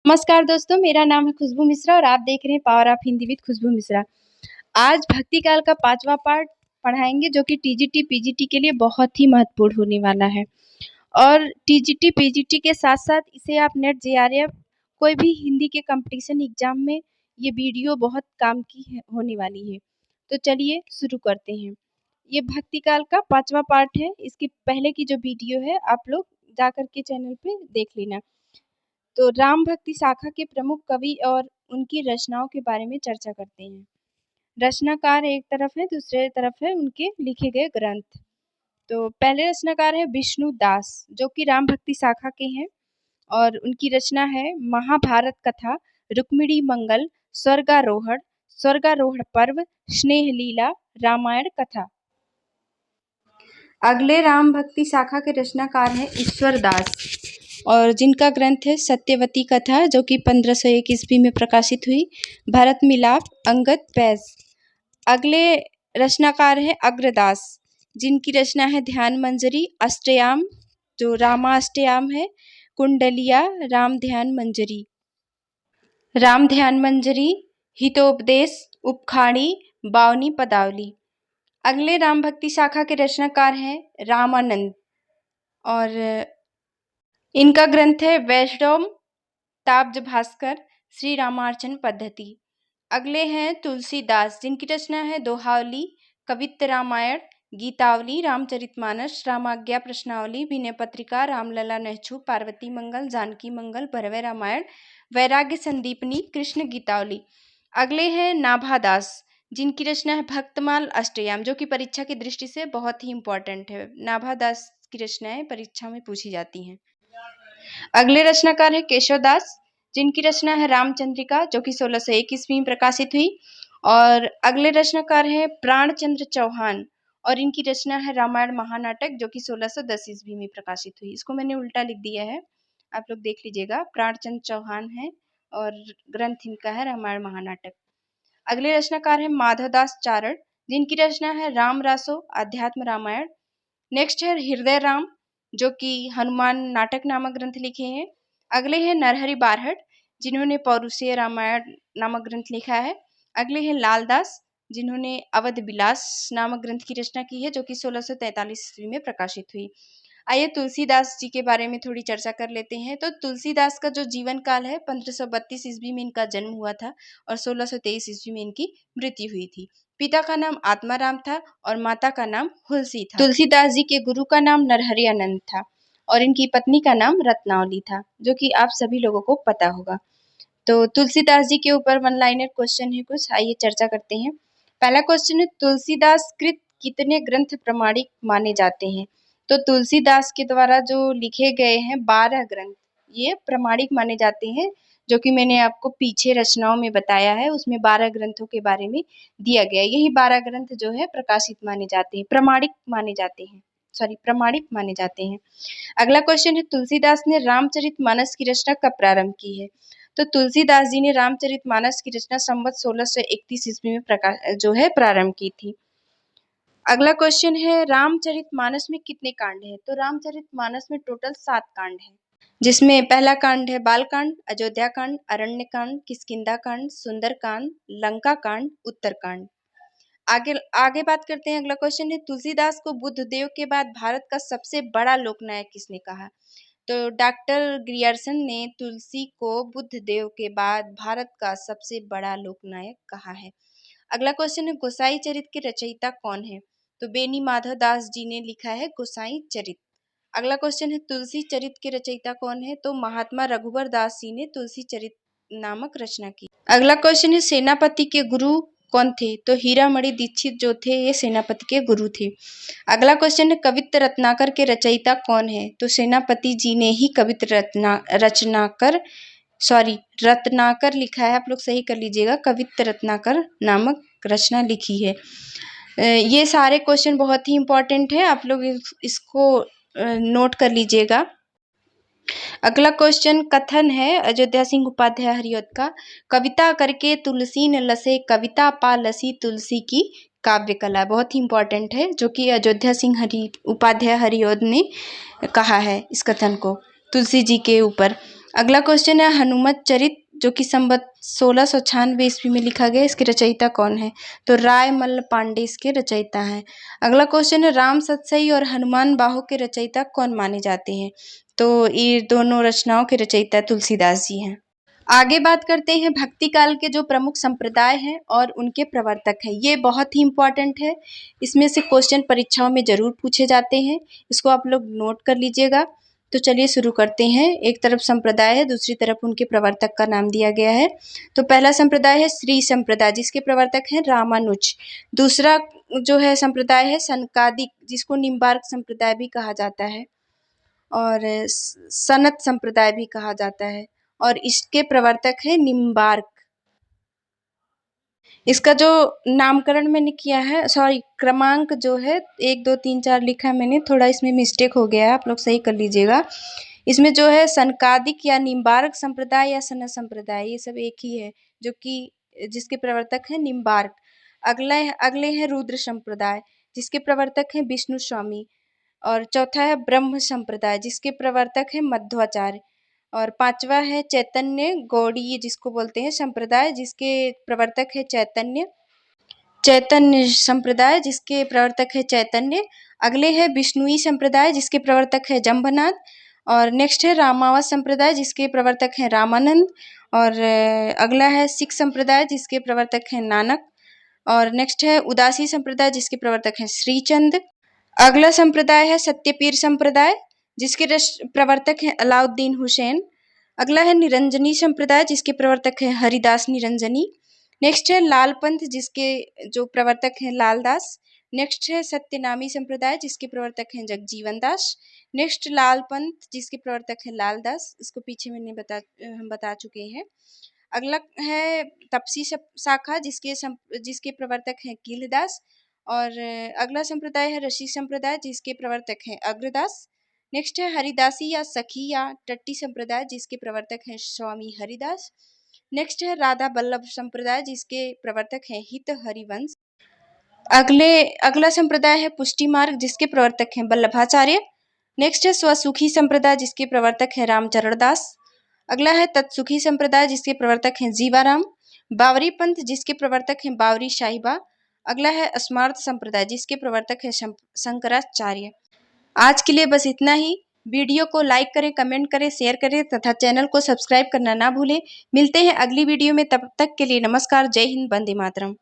नमस्कार दोस्तों, मेरा नाम है खुशबू मिश्रा और आप देख रहे हैं पावर ऑफ हिंदी विद खुशबू मिश्रा। आज भक्ति काल का 5वां पार्ट पढ़ाएंगे जो कि टीजीटी पीजीटी के लिए बहुत ही महत्वपूर्ण होने वाला है। और टीजीटी पीजीटी के साथ साथ इसे आप नेट जेआरएफ कोई भी हिंदी के कंपटीशन एग्जाम में ये वीडियो बहुत काम की होने वाली है। तो चलिए शुरू करते हैं। ये भक्ति काल का 5वां पार्ट है। इसके पहले की जो वीडियो है आप लोग जाकर के चैनल पे देख लेना। तो राम भक्ति शाखा के प्रमुख कवि और उनकी रचनाओं के बारे में चर्चा करते हैं। रचनाकार एक तरफ है, दूसरे तरफ है उनके लिखे गए ग्रंथ। तो पहले रचनाकार है विष्णु दास जो कि राम भक्ति शाखा के हैं और उनकी रचना है महाभारत कथा, रुक्मिणी मंगल, स्वर्गारोहण पर्व, स्नेह लीला, रामायण कथा। अगले राम भक्ति शाखा के रचनाकार हैं ईश्वर दास और जिनका ग्रंथ है सत्यवती कथा जो कि 1501 ईस्वी में प्रकाशित हुई, भरत मिलाप, अंगद फैज। अगले रचनाकार है अग्रदास जिनकी रचना है ध्यान मंजरी, अष्टयाम जो रामाष्टयाम है, कुंडलिया, राम ध्यान मंजरी, हितोपदेश, उपखाड़ी, बावनी पदावली। अगले राम भक्ति शाखा के रचनाकार हैं रामानंद और इनका ग्रंथ है वैष्णव ताब्ज भास्कर, श्री रामार्चन पद्धति। अगले हैं तुलसीदास जिनकी रचना है दोहावली, कवित्त रामायण, गीतावली, रामचरितमानस, रामाज्ञा प्रश्नावली, विनय पत्रिका, रामलला नहछू, पार्वती मंगल, जानकी मंगल, भरवे रामायण, वैराग्य संदीपनी, कृष्ण गीतावली। अगले हैं नाभादास जिनकी रचना है भक्तमाल अष्टयाम जो कि परीक्षा की दृष्टि से बहुत ही इम्पोर्टेंट है। नाभादास की रचनाएं परीक्षा में पूछी जाती हैं। अगले रचनाकार है केशवदास जिनकी रचना है रामचंद्रिका जो कि 1601 ईस्वी में प्रकाशित हुई। और अगले रचनाकार है प्राणचंद्र चौहान और इनकी रचना है रामायण महानाटक जो कि 1610 ईस्वी में प्रकाशित हुई। इसको मैंने उल्टा लिख दिया है, आप लोग देख लीजिएगा। प्राणचंद्र चौहान है और ग्रंथ इनका है रामायण महानाटक। अगले रचनाकार है माधवदास चारण जिनकी रचना है राम रासो अध्यात्म रामायण। नेक्स्ट है हृदय राम जो कि हनुमान नाटक नामक ग्रंथ लिखे हैं। अगले हैं नरहरि बारहट जिन्होंने पौरुषीय रामायण नामक ग्रंथ लिखा है। अगले हैं लालदास जिन्होंने अवध विलास नामक ग्रंथ की रचना की है जो कि 1643 ईस्वी में प्रकाशित हुई। आइए तुलसीदास जी के बारे में थोड़ी चर्चा कर लेते हैं। तो तुलसीदास का जो जीवन काल है 1532 ईस्वी में इनका जन्म हुआ था और 1623 ईस्वी में इनकी मृत्यु हुई थी। पिता का नाम आत्माराम था और माता का नाम हुलसी था। तुलसीदास जी के गुरु का नाम नरहरि आनंद था और इनकी पत्नी का नाम रत्नावली था जो कि आप सभी लोगों को पता होगा। तो तुलसीदास जी के ऊपर वन लाइनर क्वेश्चन है कुछ, आइए चर्चा करते हैं। पहला क्वेश्चन है तुलसीदास कृत कितने ग्रंथ प्रमाणिक माने जाते हैं? तो तुलसीदास के द्वारा जो लिखे गए हैं 12 ग्रंथ ये प्रमाणिक माने जाते हैं जो कि मैंने आपको पीछे रचनाओं में बताया है, उसमें 12 ग्रंथों के बारे में दिया गया। यही 12 ग्रंथ जो है प्रकाशित माने जाते हैं, प्रमाणिक माने जाते हैं। अगला क्वेश्चन है तुलसीदास ने रामचरितमानस की रचना कब प्रारंभ की है? तो तुलसीदास जी ने रामचरितमानस की रचना संवत 1631 ईस्वी में प्रारंभ की थी। अगला क्वेश्चन है रामचरितमानस में कितने कांड हैं? तो रामचरितमानस में टोटल 7 कांड हैं जिसमें पहला कांड है बालकांड, अयोध्या कांड, अरण्य कांड, किष्किंधा कांड, सुंदर कांड, लंका कांड, उत्तर कांड। आगे बात करते हैं। अगला क्वेश्चन है तुलसीदास को बुद्धदेव के बाद भारत का सबसे बड़ा लोकनायक किसने कहा? तो डॉक्टर ग्रियर्सन ने तुलसी को बुद्धदेव के बाद भारत का सबसे बड़ा लोकनायक कहा है। अगला क्वेश्चन है गोसाई चरित के रचयिता कौन है? तो बेनी माधव दास जी ने लिखा है गोसाई चरित। अगला क्वेश्चन है तुलसी चरित के रचयिता कौन है? तो महात्मा रघुवर दास जी ने तुलसी चरित नामक रचना की। अगला क्वेश्चन है सेनापति के गुरु कौन थे? तो हीरामणि दीक्षित जो थे ये सेनापति के गुरु थे। अगला क्वेश्चन है कवित्त रत्नाकर के रचयिता कौन है? तो सेनापति जी ने ही कवित्त रत्नाकर लिखा है, आप लोग सही कर लीजिएगा, कवित्त रत्नाकर नामक रचना लिखी है। ये सारे क्वेश्चन बहुत ही इंपॉर्टेंट है, आप लोग इसको नोट कर लीजिएगा। अगला क्वेश्चन कथन है अयोध्या सिंह उपाध्याय हरिऔध का, कविता करके तुलसी न लसे, कविता पा लसी तुलसी की काव्य कला। बहुत ही इंपॉर्टेंट है जो कि अयोध्या सिंह उपाध्याय हरिऔध ने कहा है इस कथन को तुलसी जी के ऊपर। अगला क्वेश्चन है हनुमत चरित, जो कि संवत 1696 ईस्वी में लिखा गया, इसके रचयिता कौन है? तो राय मल्ल पांडे इसके रचयिता हैं। अगला क्वेश्चन है राम सतसई और हनुमान बाहो के रचयिता कौन माने जाते हैं? तो ये दोनों रचनाओं के रचयिता तुलसीदास जी हैं। आगे बात करते हैं भक्ति काल के जो प्रमुख संप्रदाय हैं और उनके प्रवर्तक हैं। ये बहुत ही इम्पोर्टेंट है, इसमें से क्वेश्चन परीक्षाओं में जरूर पूछे जाते हैं, इसको आप लोग नोट कर लीजिएगा। तो चलिए शुरू करते हैं। एक तरफ संप्रदाय है, दूसरी तरफ उनके प्रवर्तक का नाम दिया गया है। तो पहला संप्रदाय है श्री संप्रदाय, जिसके प्रवर्तक हैं रामानुज। दूसरा जो है संप्रदाय है सनकादिक, जिसको निम्बार्क संप्रदाय भी कहा जाता है और सनत संप्रदाय भी कहा जाता है, और इसके प्रवर्तक है निम्बार्क। इसका जो नामकरण मैंने किया है, सॉरी क्रमांक जो है 1 2 3 4 लिखा है मैंने, थोड़ा इसमें मिस्टेक हो गया है, आप लोग सही कर लीजिएगा। इसमें जो है सनकादिक या निम्बार्क संप्रदाय या सनत संप्रदाय, ये सब एक ही है, जो कि जिसके प्रवर्तक है निम्बार्क। अगले हैं रुद्र संप्रदाय, जिसके प्रवर्तक हैं विष्णु स्वामी। और चौथा है ब्रह्म संप्रदाय, जिसके प्रवर्तक है मध्वाचार्य। और पांचवा है चैतन्य गौड़ीय, जिसको बोलते हैं संप्रदाय, जिसके प्रवर्तक है चैतन्य संप्रदाय, जिसके प्रवर्तक है चैतन्य। अगले है विष्णुई संप्रदाय, जिसके प्रवर्तक है जम्भनाथ। और नेक्स्ट है रामावत संप्रदाय, जिसके प्रवर्तक है रामानंद। और अगला है सिख संप्रदाय, जिसके प्रवर्तक है नानक। और नेक्स्ट है उदासी संप्रदाय, जिसके प्रवर्तक है श्रीचंद। अगला संप्रदाय है सत्यपीर संप्रदाय, जिसके प्रवर्तक हैं अलाउद्दीन हुसैन। अगला है निरंजनी संप्रदाय, जिसके प्रवर्तक है हरिदास निरंजनी। नेक्स्ट है लाल पंथ, जिसके जो प्रवर्तक हैं लालदास। नेक्स्ट है सत्यनामी संप्रदाय, जिसके प्रवर्तक हैं जगजीवन दास। नेक्स्ट लाल पंथ, जिसके प्रवर्तक हैं लालदास, इसको पीछे हम बता चुके हैं। अगला है तपसी शाखा, जिसके प्रवर्तक हैं कीलदास। और अगला संप्रदाय है ऋषि संप्रदाय, जिसके प्रवर्तक हैं अग्रदास। नेक्स्ट है हरिदासी या सखी या टट्टी संप्रदाय, जिसके प्रवर्तक हैं स्वामी हरिदास। नेक्स्ट है राधा बल्लभ संप्रदाय, जिसके प्रवर्तक हैं हित हरिवंश। अगला संप्रदाय है पुष्टि मार्ग, जिसके प्रवर्तक हैं वल्लभाचार्य। नेक्स्ट है स्वसुखी संप्रदाय, जिसके प्रवर्तक हैं रामचरण दास। अगला है तत्सुखी संप्रदाय, जिसके प्रवर्तक हैं जीवाराम। बावरी पंथ, जिसके प्रवर्तक हैं बावरी साहिबा। अगला है स्मार्त संप्रदाय, जिसके प्रवर्तक है शंकराचार्य। आज के लिए बस इतना ही। वीडियो को लाइक करें, कमेंट करें, शेयर करें तथा चैनल को सब्सक्राइब करना ना भूलें। मिलते हैं अगली वीडियो में, तब तक के लिए नमस्कार। जय हिंद, वंदे मातरम।